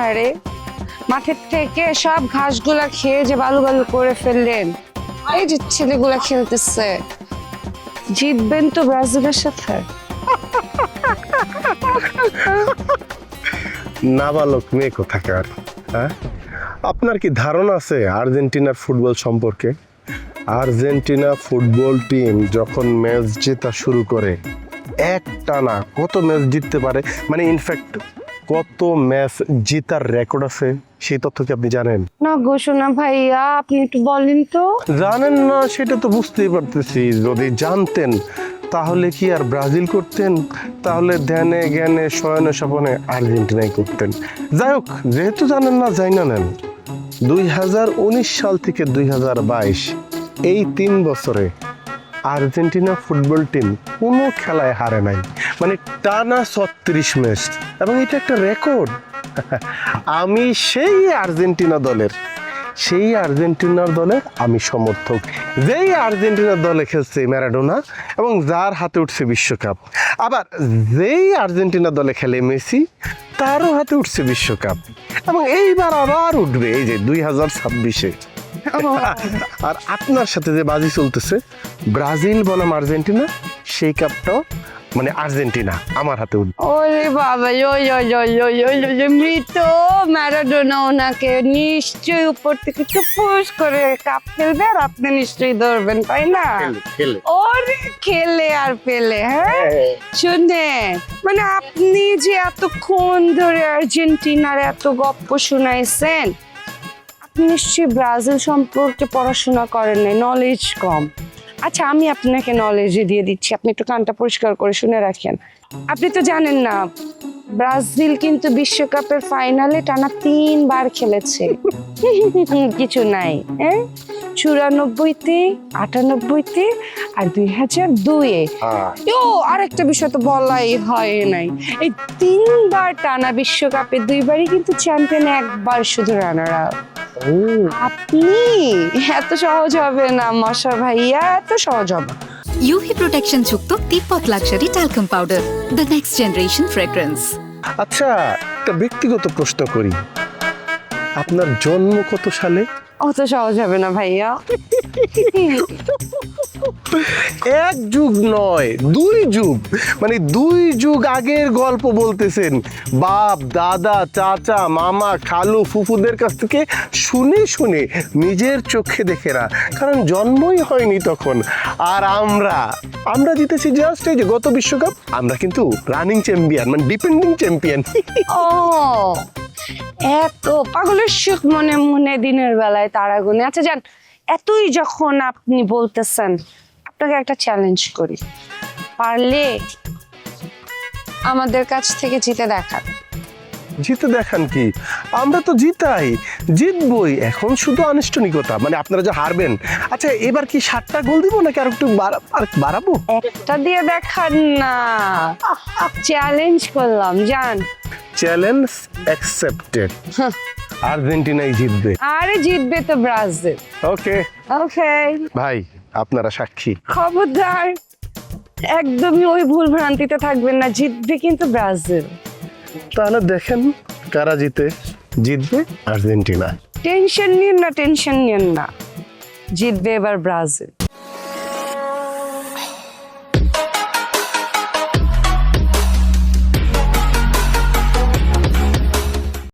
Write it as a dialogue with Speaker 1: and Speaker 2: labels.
Speaker 1: আরে মাঠের থেকে সব ঘাসগুলা খেয়ে যে বালু বালু করে ফেললেন, এই যে ছেলেগুলা খেলতেছে, জিতবেন তো ব্রাজিলের সাথে।
Speaker 2: নাবালক মেয়ে কোথাকার, হ্যাঁ? আপনার কি ধারণা আছে আর্জেন্টিনার ফুটবল সম্পর্কে? আর্জেন্টিনা ফুটবল টিম যখন ম্যাচ জেতা শুরু করে একটানা কত ম্যাচ জিততে পারে, মানে ইনফ্যাক্ট কত ম্যাচ জেতার রেকর্ড আছে, সেই তথ্য কি আপনি জানেন?
Speaker 1: না গো সোনা ভাইয়া, আপনি একটু বলেন তো।
Speaker 2: জানেন না সেটা তো বুঝতেই পারতেছি। যদি জানতেন তাহলে কি আর ব্রাজিল করতেন? তাহলে ধ্যানে জ্ঞানে শয়নে স্বপনে আর্জেন্টিনাই করতেন। যাই হোক, যেহেতু জানেন না, যাই না নেন। 2019 সাল থেকে 2022 এই 3 বছরে আর্জেন্টিনা ফুটবল টিম কোনো খেলায় হারে নাই, মানে টানা 36 ম্যাচ, এবং এটা একটা রেকর্ড। আমি সেই আর্জেন্টিনার দলের আমি সমর্থক, যেই আর্জেন্টিনার দলে খেলছে ম্যারাডোনা এবং যার হাতে উঠছে বিশ্বকাপ। আবার যেই আর্জেন্টিনার দলে খেলে মেসি, তারও হাতে উঠছে বিশ্বকাপ, এবং এইবার আবার উঠবে এই যে 2026-এ। আর আপনার সাথে যে বাজি চলতেছে ব্রাজিল বনাম আর্জেন্টিনা, সেই কাপটাও মানে আর্জেন্টিনা আমার হাতে উঠবে।
Speaker 1: ওরে বাবা, মৃত ম্যারাডোনা ওনাকে নিশ্চয়ই উপর থেকে টুপুস করে কাপ ফেলবে, আর আপনি নিশ্চয়ই ধরবেন, তাই না? ওরে খেলে আর পেলে। হ্যাঁ শুনে, মানে আপনি যে এতক্ষণ ধরে আর্জেন্টিনার এত গপ্প শুনাইছেন, আপনি নিশ্চয়ই ব্রাজিল সম্পর্কে পড়াশোনা করেন নাই, নলেজ কম। আচ্ছা, আমি আপনাকে নলেজ দিয়ে দিচ্ছি, আপনি একটু কানটা পরিষ্কার করে শুনে রাখেন। আপনি তো জানেন না, ব্রাজিল কিন্তু বিশ্বকাপের ফাইনালে টানা 3 বার খেলেছে। কিছু নাই, হ্যাঁ, 94-তে, 98-তে আর 2002-এ। ও আরেকটা বিষয় তো বলাই হয় নাই, এই 3 বার টানা বিশ্বকাপে 2 বারই কিন্তু চ্যাম্পিয়ন, 1 বার শুধু রানার আপ। আপনি এত সহজ হবে না মশা ভাইয়া, এত সহজ হবে।
Speaker 3: ইউভি প্রোটেকশন যুক্ত Tibet luxury talcum powder, the next generation fragrance.
Speaker 2: আচ্ছা, একটা ব্যক্তিগত প্রশ্ন করি, আপনার জন্ম কত সালে?
Speaker 1: অত সহজ হবে না ভাইয়া।
Speaker 2: 1 যুগ নয়, 2 যুগ, মানে 2 যুগ আগের গল্প বলতেছেন। বাপ দাদা চাচা মামা খালু ফুফুদের কাছ থেকে শুনে শুনে নিজের চোখে দেখে না, কারণ জন্মই হয়নি তখন। আর আমরা জিতেছি জাস্ট এই যে গত বিশ্বকাপ, আমরা কিন্তু রানিং চ্যাম্পিয়ন, মানে ডিপেন্ডিং চ্যাম্পিয়ন।
Speaker 1: ও এত পাগলের সুখ মনে মনে দিনের বেলায় তারা গুনে। আচ্ছা যান, এতই যখন আপনি বলতেছেন, আপনাকে একটা চ্যালেঞ্জ করি, পারলে আমাদের কাছ থেকে জিতে দেখান।
Speaker 2: জিতে দেখান কি? আমরা তো জিতবই, এখন শুধু আনুষ্ঠানিকতা, মানে আপনারা যে হারবেন। আচ্ছা, এবার কি 7টা গোল দিব নাকি আর একটু বাড়াবো?
Speaker 1: একটা দিয়ে দেখান না, চ্যালেঞ্জ করলাম, জান।
Speaker 2: Challenge accepted. আর্জেন্টিনাই জিতবে।
Speaker 1: আরে জিতবে তো ব্রাজিল।
Speaker 2: ওকে
Speaker 1: ওকে
Speaker 2: ভাই, আপনারা সাক্ষী।
Speaker 1: খবরদার, একদমই ওই ভুল ভ্রান্তিতে থাকবেন না, জিতবে কিন্তু ব্রাজিল।
Speaker 2: তাহলে দেখেন কারা জিতবে আর্জেন্টিনা।
Speaker 1: টেনশন নিন না, জিতবে এবার ব্রাজিল।